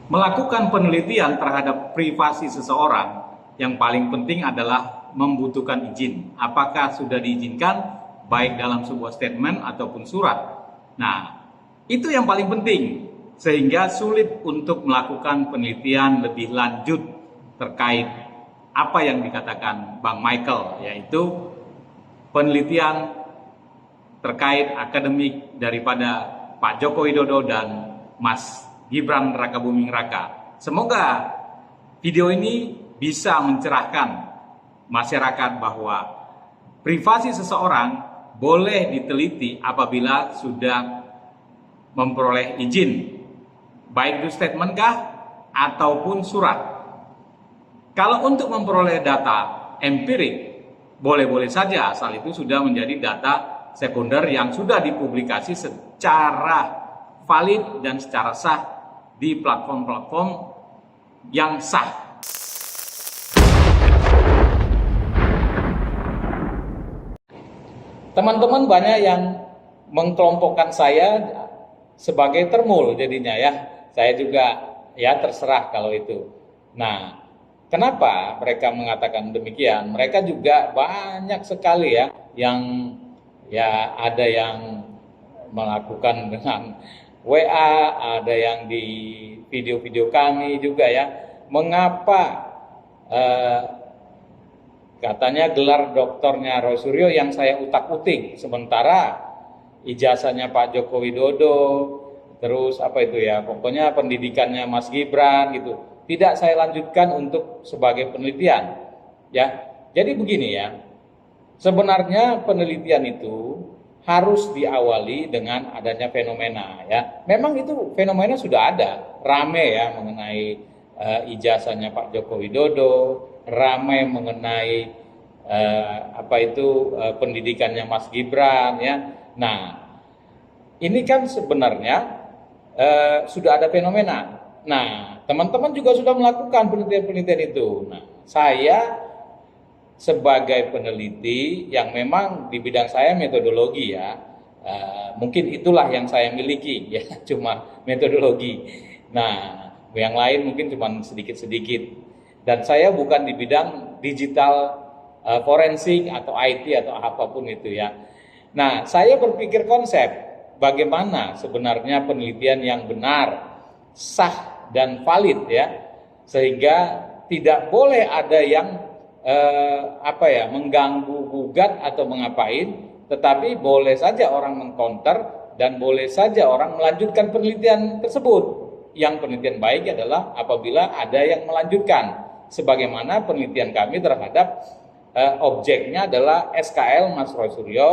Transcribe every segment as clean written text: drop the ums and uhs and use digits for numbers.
Melakukan penelitian terhadap privasi seseorang, yang paling penting adalah membutuhkan izin. Apakah sudah diizinkan, baik dalam sebuah statement ataupun surat. Nah, itu yang paling penting, sehingga sulit untuk melakukan penelitian lebih lanjut terkait apa yang dikatakan Bang Michael, yaitu penelitian terkait akademik daripada Pak Joko Widodo dan Mas Gibran Rakabuming Raka. Semoga video ini bisa mencerahkan masyarakat bahwa privasi seseorang boleh diteliti apabila sudah memperoleh izin, baik itu statement kah ataupun surat. Kalau untuk memperoleh data empirik, boleh-boleh saja asal itu sudah menjadi data sekunder yang sudah dipublikasi secara valid dan secara sah di platform-platform yang sah. Teman-teman banyak yang mengkelompokkan saya sebagai termul jadinya ya. Saya juga ya terserah kalau itu. Nah, kenapa mereka mengatakan demikian? Mereka juga banyak sekali ya yang ya ada yang melakukan dengan WA, ada yang di video-video kami juga ya. Mengapa katanya gelar doktornya Roy Suryo yang saya utak-utik, sementara ijazahnya Pak Joko Widodo, terus apa itu ya, pokoknya pendidikannya Mas Gibran gitu, tidak saya lanjutkan untuk sebagai penelitian ya. Jadi begini ya, sebenarnya penelitian itu harus diawali dengan adanya fenomena ya. Memang itu fenomena sudah ada, rame ya mengenai ijazahnya Pak Joko Widodo, ramai mengenai pendidikannya Mas Gibran ya. Nah, ini kan sebenarnya sudah ada fenomena. Nah, teman-teman juga sudah melakukan penelitian-penelitian itu. Nah, saya sebagai peneliti yang memang di bidang saya metodologi ya, mungkin itulah yang saya miliki ya, cuma metodologi. Nah, yang lain mungkin cuma sedikit-sedikit. Dan saya bukan di bidang digital forensik atau IT atau apapun itu ya. Nah, saya berpikir konsep bagaimana sebenarnya penelitian yang benar, sah dan valid ya, sehingga tidak boleh ada yang mengganggu, gugat atau mengapain, tetapi boleh saja orang mengcounter dan boleh saja orang melanjutkan penelitian tersebut. Yang penelitian baik adalah apabila ada yang melanjutkan, sebagaimana penelitian kami terhadap objeknya adalah SKL Mas Roy Suryo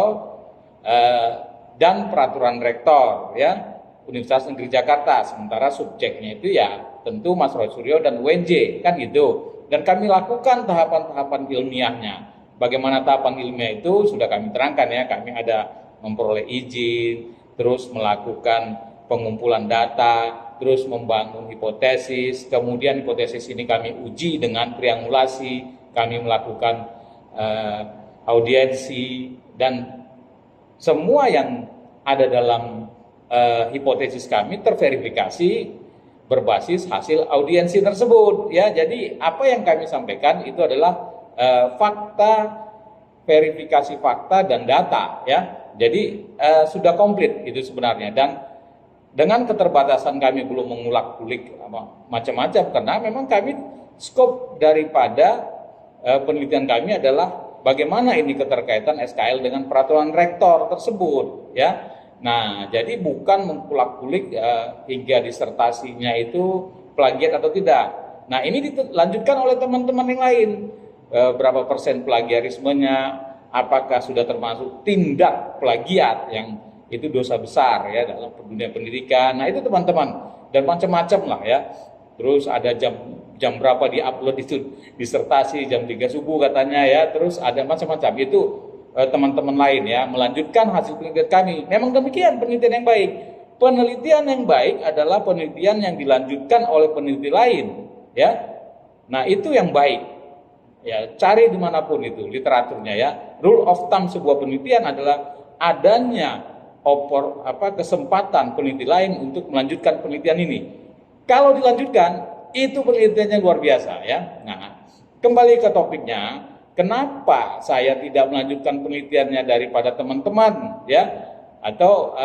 dan peraturan rektor ya Universitas Negeri Jakarta, sementara subjeknya itu ya tentu Mas Roy Suryo dan UNJ kan gitu. Dan kami lakukan tahapan-tahapan ilmiahnya. Bagaimana tahapan ilmiah itu sudah kami terangkan ya. Kami ada memperoleh izin, terus melakukan pengumpulan data, terus membangun hipotesis. Kemudian hipotesis ini kami uji dengan triangulasi. Kami melakukan audiensi dan semua yang ada dalam hipotesis kami terverifikasi berbasis hasil audiensi tersebut ya. Jadi apa yang kami sampaikan itu adalah fakta, verifikasi fakta dan data ya. Jadi sudah komplit itu sebenarnya, dan dengan keterbatasan kami belum mengulak-ulik macam-macam karena memang kami skop daripada penelitian kami adalah bagaimana ini keterkaitan SKL dengan peraturan rektor tersebut ya. Nah, jadi bukan mengkulak-kulik hingga disertasinya itu plagiat atau tidak. Nah, ini dilanjutkan oleh teman-teman yang lain. Berapa persen plagiarismenya, apakah sudah termasuk tindak plagiat yang itu dosa besar ya dalam dunia pendidikan. Nah, itu teman-teman, dan macam-macam lah ya. Terus ada jam berapa diupload itu disertasi, jam 3 subuh katanya ya. Terus ada macam-macam itu. Teman-teman lain ya melanjutkan hasil penelitian kami. Memang demikian penelitian yang baik. Penelitian yang baik adalah penelitian yang dilanjutkan oleh peneliti lain ya. Nah, itu yang baik ya, cari dimanapun itu literaturnya ya. Rule of thumb sebuah penelitian adalah adanya kesempatan peneliti lain untuk melanjutkan penelitian ini. Kalau dilanjutkan, itu penelitiannya luar biasa ya. Nah, kembali ke topiknya, kenapa saya tidak melanjutkan penelitiannya daripada teman-teman ya, atau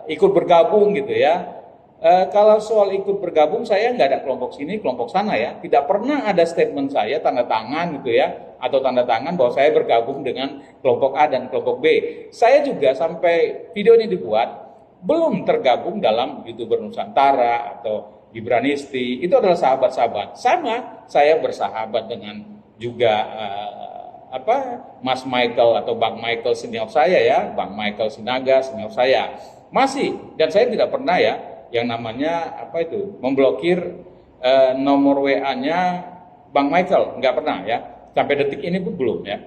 ikut bergabung gitu ya. Kalau soal ikut bergabung, saya nggak ada kelompok sini, kelompok sana ya. Tidak pernah ada statement saya tanda tangan gitu ya, atau tanda tangan bahwa saya bergabung dengan kelompok A dan kelompok B. Saya juga sampai video ini dibuat belum tergabung dalam YouTuber Nusantara atau Gibranisti. Itu adalah sahabat-sahabat. Sama, saya bersahabat dengan juga Mas Michael atau Bang Michael senior saya ya, Bang Michael Sinaga senior saya. Masih, dan saya tidak pernah ya yang namanya memblokir nomor WA-nya Bang Michael, nggak pernah ya, sampai detik ini pun belum ya.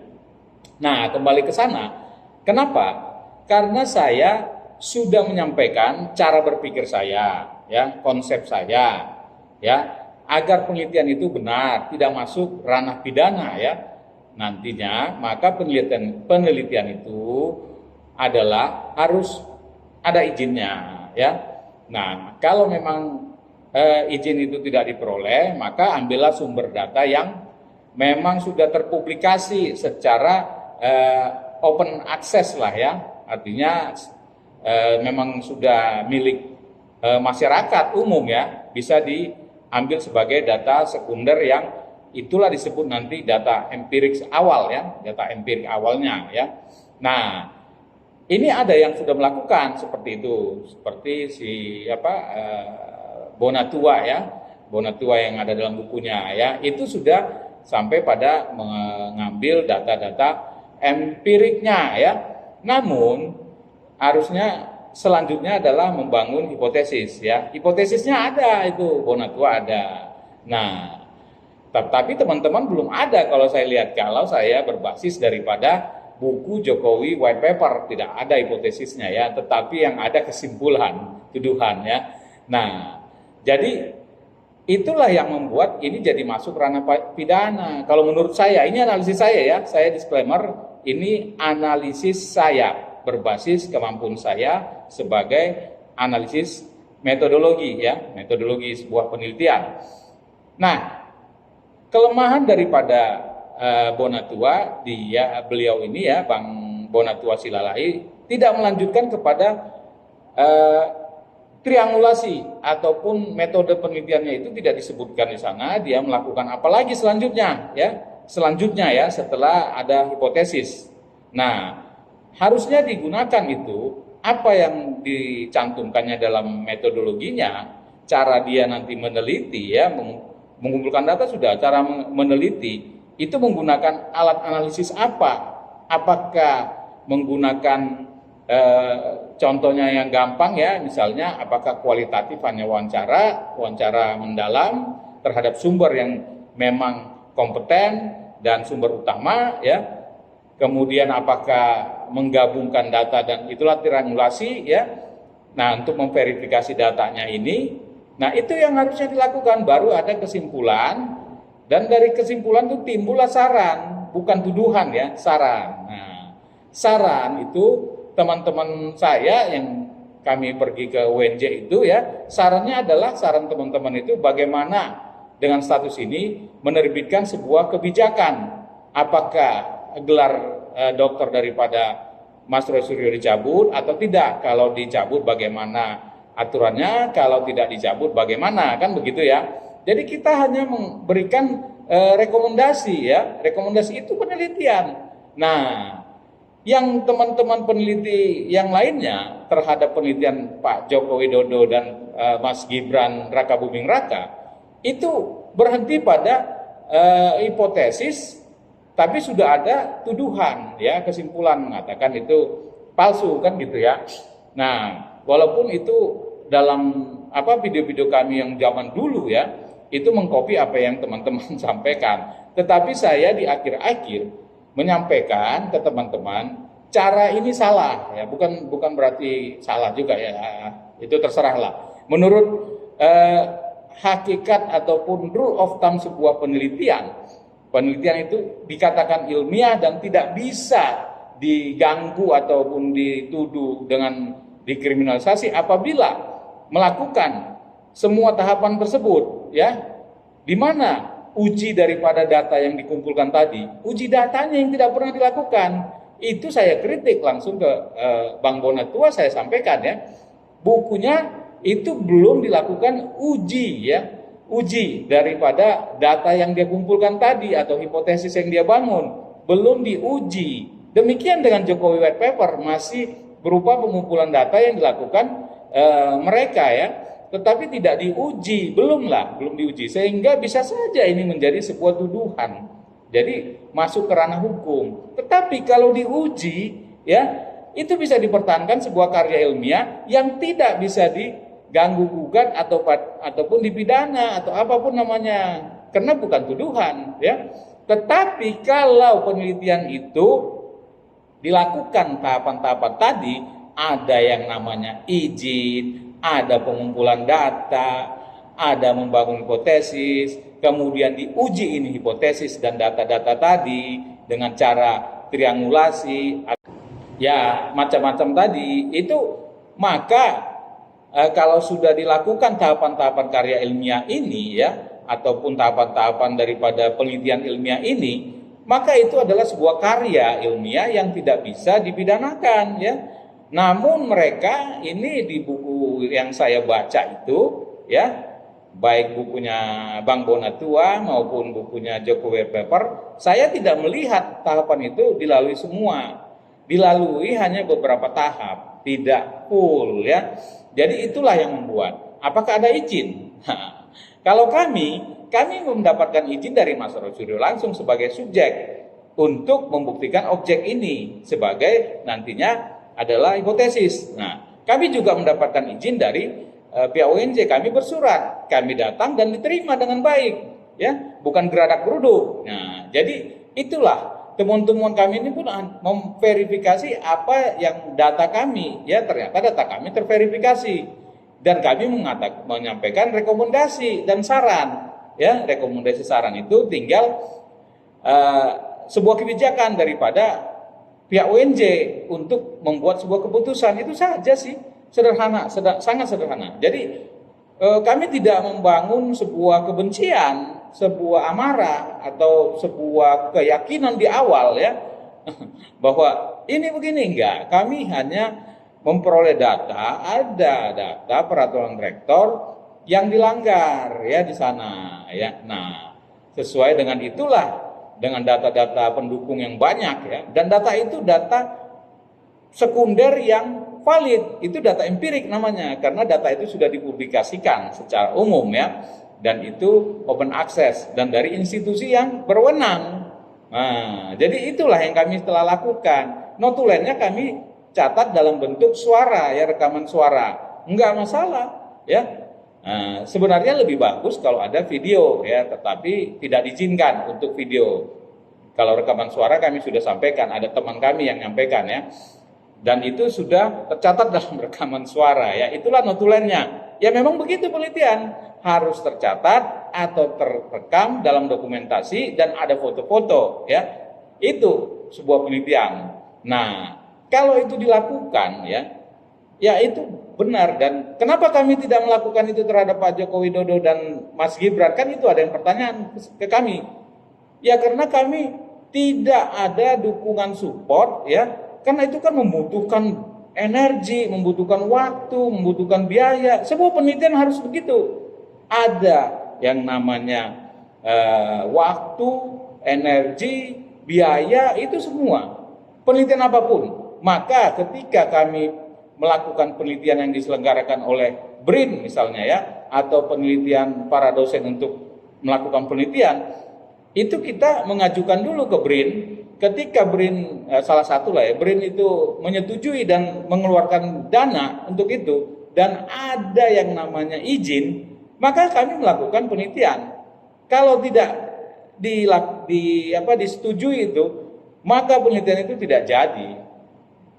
Nah, kembali ke sana, kenapa? Karena saya sudah menyampaikan cara berpikir saya, ya, konsep saya, ya, agar penelitian itu benar, tidak masuk ranah pidana ya. Nantinya, maka penelitian itu adalah harus ada izinnya, ya. Nah, kalau memang izin itu tidak diperoleh, maka ambillah sumber data yang memang sudah terpublikasi secara open access lah ya, artinya memang sudah milik masyarakat umum ya, bisa diambil sebagai data sekunder yang itulah disebut nanti data empirik awal ya, data empirik awalnya ya. Nah, ini ada yang sudah melakukan seperti itu, seperti si Bonatua ya, Bonatua yang ada dalam bukunya ya, itu sudah sampai pada mengambil data-data empiriknya ya. Namun harusnya selanjutnya adalah membangun hipotesis ya. Hipotesisnya ada itu, Bonatua ada. Nah, tapi teman-teman belum ada kalau saya lihat, kalau saya berbasis daripada buku Jokowi white paper, tidak ada hipotesisnya ya, tetapi yang ada kesimpulan, tuduhan ya. Nah, jadi itulah yang membuat ini jadi masuk ranah pidana. Kalau menurut saya, ini analisis saya ya, saya disclaimer, ini analisis saya berbasis kemampuan saya sebagai analisis metodologi ya, metodologi sebuah penelitian. Nah, kelemahan daripada Bonatua, beliau ini ya, Bang Bonatua Silalahi, tidak melanjutkan kepada triangulasi ataupun metode penelitiannya itu tidak disebutkan di sana. Dia melakukan apa lagi selanjutnya ya? Selanjutnya ya, setelah ada hipotesis. Nah, harusnya digunakan itu apa yang dicantumkannya dalam metodologinya, cara dia nanti meneliti ya, mengumpulkan data sudah, cara meneliti itu menggunakan alat analisis apa? Apakah menggunakan contohnya yang gampang ya, misalnya apakah kualitatif hanya wawancara mendalam terhadap sumber yang memang kompeten dan sumber utama ya. Kemudian apakah menggabungkan data, dan itulah triangulasi ya. Nah, untuk memverifikasi datanya ini, nah itu yang harusnya dilakukan, baru ada kesimpulan. Dan dari kesimpulan itu timbullah saran, bukan tuduhan ya, saran. Nah, saran itu teman-teman saya yang kami pergi ke UNJ itu ya, sarannya adalah, saran teman-teman itu bagaimana dengan status ini menerbitkan sebuah kebijakan. Apakah gelar dokter daripada Mas Roy Suryo dicabut atau tidak? Kalau dicabut bagaimana aturannya, kalau tidak dicabut bagaimana, kan begitu ya. Jadi kita hanya memberikan rekomendasi ya, rekomendasi itu penelitian. Nah, yang teman-teman peneliti yang lainnya terhadap penelitian Pak Joko Widodo dan Mas Gibran Raka Buming Raka itu berhenti pada hipotesis, tapi sudah ada tuduhan ya, kesimpulan mengatakan itu palsu kan gitu ya. Nah, walaupun itu dalam video-video kami yang zaman dulu ya, itu mengcopy apa yang teman-teman sampaikan. Tetapi saya di akhir-akhir menyampaikan ke teman-teman, cara ini salah ya, bukan berarti salah juga ya, itu terserahlah. Menurut hakikat ataupun rule of thumb sebuah penelitian itu dikatakan ilmiah dan tidak bisa diganggu ataupun dituduh dengan dikriminalisasi apabila melakukan semua tahapan tersebut, ya. Di mana uji daripada data yang dikumpulkan tadi, uji datanya yang tidak pernah dilakukan. Itu saya kritik langsung ke Bang Bonatua, saya sampaikan ya, bukunya itu belum dilakukan uji ya, uji daripada data yang dia kumpulkan tadi atau hipotesis yang dia bangun, belum diuji. Demikian dengan Jokowi White Paper, masih berupa pengumpulan data yang dilakukan mereka ya, tetapi tidak diuji, belum diuji, sehingga bisa saja ini menjadi sebuah tuduhan. Jadi masuk ke ranah hukum. Tetapi kalau diuji, ya itu bisa dipertahankan sebuah karya ilmiah yang tidak bisa diganggu gugat ataupun dipidana atau apapun namanya, karena bukan tuduhan, ya. Tetapi kalau penelitian itu dilakukan tahapan-tahapan tadi, ada yang namanya izin, ada pengumpulan data, ada membangun hipotesis, kemudian diuji ini hipotesis dan data-data tadi dengan cara triangulasi, ya macam-macam tadi itu, maka kalau sudah dilakukan tahapan-tahapan karya ilmiah ini ya, ataupun tahapan-tahapan daripada penelitian ilmiah ini, maka itu adalah sebuah karya ilmiah yang tidak bisa dipidanakan ya. Namun mereka ini di buku yang saya baca itu ya, baik bukunya Bang Bonatua maupun bukunya Jokowi Paper, saya tidak melihat tahapan itu dilalui semua. Dilalui hanya beberapa tahap, tidak full ya. Jadi itulah yang membuat. Apakah ada izin? Kalau kami mendapatkan izin dari Mas Roy Suryo langsung sebagai subjek untuk membuktikan objek ini sebagai nantinya adalah hipotesis. Nah, kami juga mendapatkan izin dari pihak UNJ, kami bersurat, kami datang dan diterima dengan baik, ya, bukan geradak geruduk. Nah, jadi itulah temuan-temuan kami ini pun memverifikasi apa yang data kami, ya ternyata data kami terverifikasi dan kami menyampaikan rekomendasi dan saran, ya rekomendasi saran itu tinggal sebuah kebijakan daripada pihak UNJ untuk membuat sebuah keputusan, itu saja sih. Sederhana, sangat sederhana. Jadi kami tidak membangun sebuah kebencian, sebuah amarah atau sebuah keyakinan di awal ya bahwa ini begini, enggak. Kami hanya memperoleh data, ada data peraturan rektor yang dilanggar ya di sana ya. Nah, sesuai dengan itulah, dengan data-data pendukung yang banyak ya, dan data itu data sekunder yang valid, itu data empirik namanya, karena data itu sudah dipublikasikan secara umum ya, dan itu open access dan dari institusi yang berwenang. Nah, jadi itulah yang kami telah lakukan. Notulennya kami catat dalam bentuk suara ya, rekaman suara, enggak masalah ya. Nah, sebenarnya lebih bagus kalau ada video ya, tetapi tidak diizinkan untuk video. Kalau rekaman suara kami sudah sampaikan, ada teman kami yang nyampaikan ya, dan itu sudah tercatat dalam rekaman suara ya, itulah notulennya. Ya memang begitu penelitian, harus tercatat atau terekam dalam dokumentasi dan ada foto-foto ya, itu sebuah penelitian. Nah, kalau itu dilakukan ya, ya itu benar. Dan kenapa kami tidak melakukan itu terhadap Pak Joko Widodo dan Mas Gibran, kan itu ada yang pertanyaan ke kami ya, karena kami tidak ada dukungan support ya. Karena itu kan membutuhkan energi, membutuhkan waktu, membutuhkan biaya. Sebuah penelitian harus begitu. Ada yang namanya waktu, energi, biaya, itu semua. Penelitian apapun. Maka ketika kami melakukan penelitian yang diselenggarakan oleh BRIN misalnya ya, atau penelitian para dosen untuk melakukan penelitian, itu kita mengajukan dulu ke BRIN. Ketika BRIN, salah satu lah ya, BRIN itu menyetujui dan mengeluarkan dana untuk itu, dan ada yang namanya izin, maka kami melakukan penelitian. Kalau tidak disetujui itu, maka penelitian itu tidak jadi,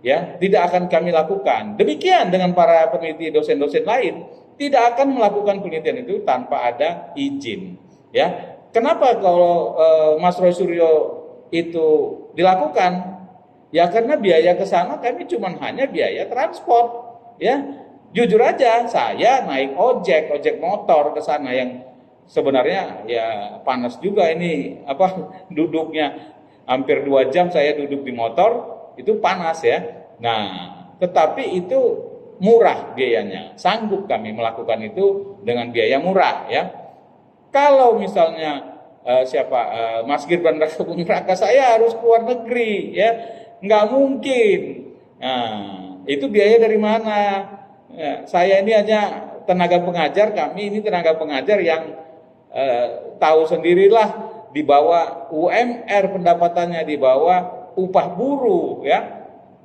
ya, tidak akan kami lakukan. Demikian dengan para peneliti dosen-dosen lain, tidak akan melakukan penelitian itu tanpa ada izin, ya. Kenapa kalau Mas Roy Suryo itu dilakukan? Ya karena biaya ke sana kami cuma hanya biaya transport ya. Jujur aja, saya naik ojek motor ke sana yang sebenarnya ya panas juga ini apa duduknya hampir 2 jam saya duduk di motor itu panas ya. Nah, tetapi itu murah biayanya, sanggup kami melakukan itu dengan biaya murah ya. Kalau misalnya Mas Gibran Raka Buming Raka saya harus keluar negeri ya, nggak mungkin. Nah, itu biaya dari mana? Ya, saya ini hanya tenaga pengajar, kami ini tenaga pengajar yang tahu sendirilah di bawah UMR pendapatannya, di bawah upah buruh ya.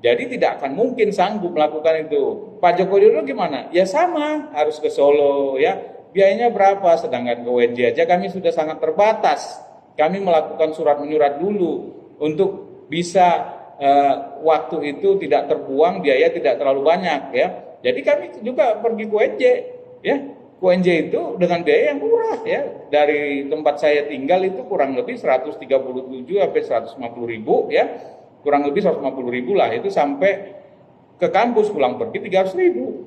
Jadi tidak akan mungkin sanggup melakukan itu. Pak Joko Widodo gimana? Ya sama, harus ke Solo ya. Biayanya berapa? Sedangkan ke UNJ aja kami sudah sangat terbatas. Kami melakukan surat menyurat dulu untuk bisa waktu itu tidak terbuang, biaya tidak terlalu banyak ya. Jadi kami juga pergi ke UNJ ya. Ke UNJ itu dengan biaya yang murah ya. Dari tempat saya tinggal itu kurang lebih 137 sampai 150 ribu ya. Kurang lebih 150 ribu lah, itu sampai ke kampus pulang pergi 300 ribu.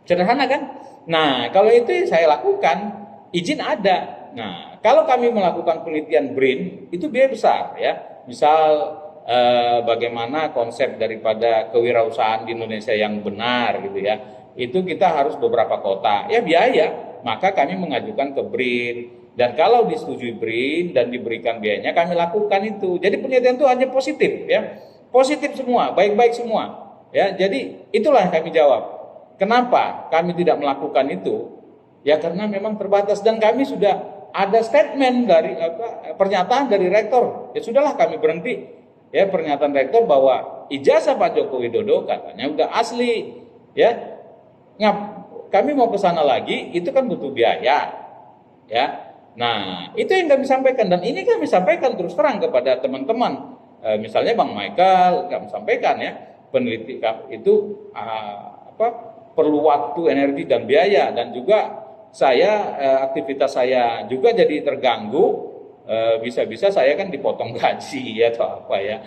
Sederhana kan? Nah, kalau itu saya lakukan, izin ada. Nah, kalau kami melakukan penelitian BRIN, itu biaya besar ya. Misal bagaimana konsep daripada kewirausahaan di Indonesia yang benar gitu ya. Itu kita harus beberapa kota. Ya biaya, maka kami mengajukan ke BRIN. Dan kalau disetujui BRIN dan diberikan biayanya, kami lakukan itu. Jadi penelitian itu hanya positif ya. Positif semua, baik-baik semua. Ya, jadi itulah yang kami jawab. Kenapa kami tidak melakukan itu? Ya karena memang terbatas, dan kami sudah ada statement dari pernyataan dari rektor. Ya sudahlah kami berhenti. Ya, pernyataan rektor bahwa ijazah Pak Joko Widodo katanya udah asli. Ya. Kami mau ke sana lagi, itu kan butuh biaya. Ya. Nah, itu yang kami sampaikan, dan ini kami sampaikan terus terang kepada teman-teman. Misalnya Bang Michael kami sampaikan ya, peneliti itu perlu waktu, energi dan biaya, dan juga saya aktivitas saya juga jadi terganggu. Bisa-bisa saya kan dipotong gaji ya atau apa ya,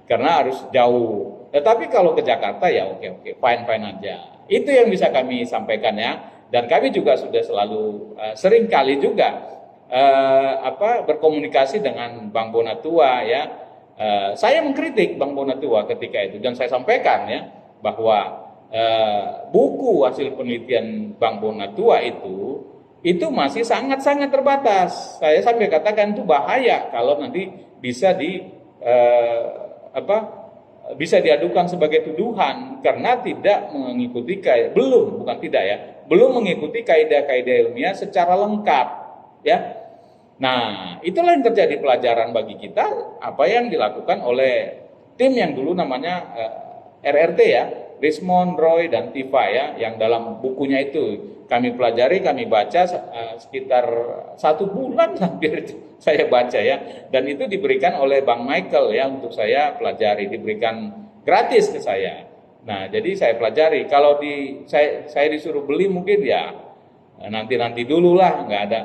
karena harus jauh. Tapi kalau ke Jakarta ya oke, fine aja. Itu yang bisa kami sampaikan ya. Dan kami juga sudah selalu sering kali juga berkomunikasi dengan Bang Bonatua ya. Saya mengkritik Bang Bonatua ketika itu, dan saya sampaikan ya bahwa buku hasil penelitian Bang Bonatua itu masih sangat-sangat terbatas. Saya sampai katakan itu bahaya kalau nanti bisa bisa diadukan sebagai tuduhan karena tidak mengikuti belum mengikuti kaidah-kaidah ilmiah secara lengkap ya. Nah, itulah yang terjadi pelajaran bagi kita, apa yang dilakukan oleh tim yang dulu namanya RRT ya, Rismond, Roy dan Tifa ya, yang dalam bukunya itu kami pelajari, kami baca sekitar 1 bulan hampir saya baca ya, dan itu diberikan oleh Bang Michael ya untuk saya pelajari, diberikan gratis ke saya. Nah, jadi saya pelajari. Kalau saya disuruh beli mungkin ya nanti dulu lah, nggak ada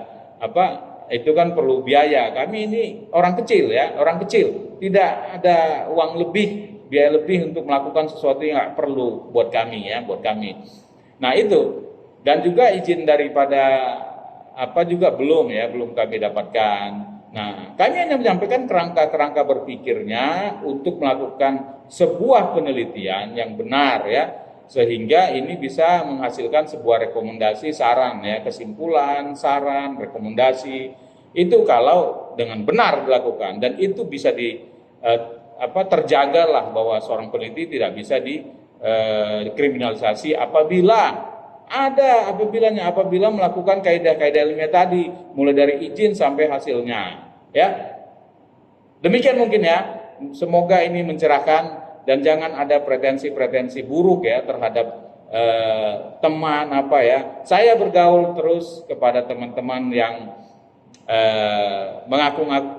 itu kan perlu biaya. Kami ini orang kecil ya, tidak ada uang lebih, biaya lebih untuk melakukan sesuatu yang nggak perlu buat kami. Nah itu, dan juga izin daripada juga belum kami dapatkan. Nah, kami hanya menyampaikan kerangka berpikirnya untuk melakukan sebuah penelitian yang benar ya, sehingga ini bisa menghasilkan sebuah rekomendasi, saran ya, kesimpulan, saran, rekomendasi. Itu kalau dengan benar dilakukan, dan itu bisa terjagalah bahwa seorang peneliti tidak bisa dikriminalisasi apabila melakukan kaidah-kaidah ilmiah tadi, mulai dari izin sampai hasilnya ya. Demikian mungkin ya, semoga ini mencerahkan, dan jangan ada pretensi buruk ya terhadap teman Saya bergaul terus kepada teman-teman yang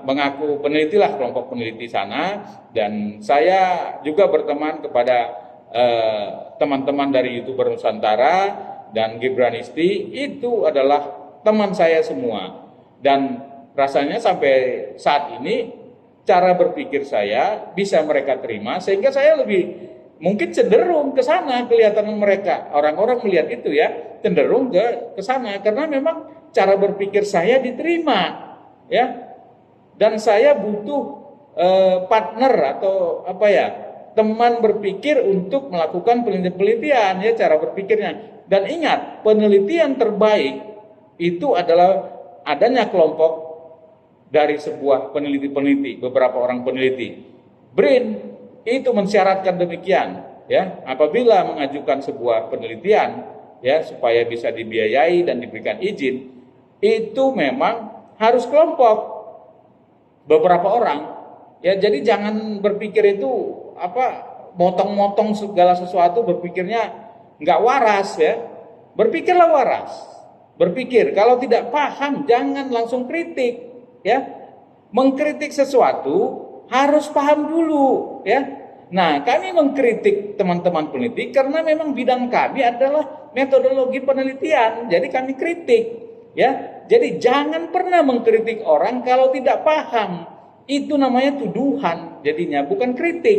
mengaku peneliti lah, kelompok peneliti sana, dan saya juga berteman kepada teman-teman dari YouTuber Nusantara dan Gibranisti, itu adalah teman saya semua, dan rasanya sampai saat ini cara berpikir saya bisa mereka terima, sehingga saya lebih mungkin cenderung ke sana kelihatan mereka. Orang-orang melihat itu ya, cenderung ke sana karena memang cara berpikir saya diterima ya. Dan saya butuh partner atau apa ya, teman berpikir untuk melakukan penelitian ya, cara berpikirnya. Dan ingat, penelitian terbaik itu adalah adanya kelompok dari sebuah peneliti-peneliti, beberapa orang peneliti. BRIN itu mensyaratkan demikian ya, apabila mengajukan sebuah penelitian ya supaya bisa dibiayai dan diberikan izin, itu memang harus kelompok beberapa orang ya. Jadi jangan berpikir itu apa, motong-motong segala sesuatu, berpikirnya nggak waras ya. Berpikirlah waras, berpikir. Kalau tidak paham jangan langsung kritik ya. Mengkritik sesuatu harus paham dulu ya. Nah, kami mengkritik teman-teman peneliti karena memang bidang kami adalah metodologi penelitian. Jadi kami kritik ya. Jadi jangan pernah mengkritik orang kalau tidak paham. Itu namanya tuduhan jadinya, bukan kritik.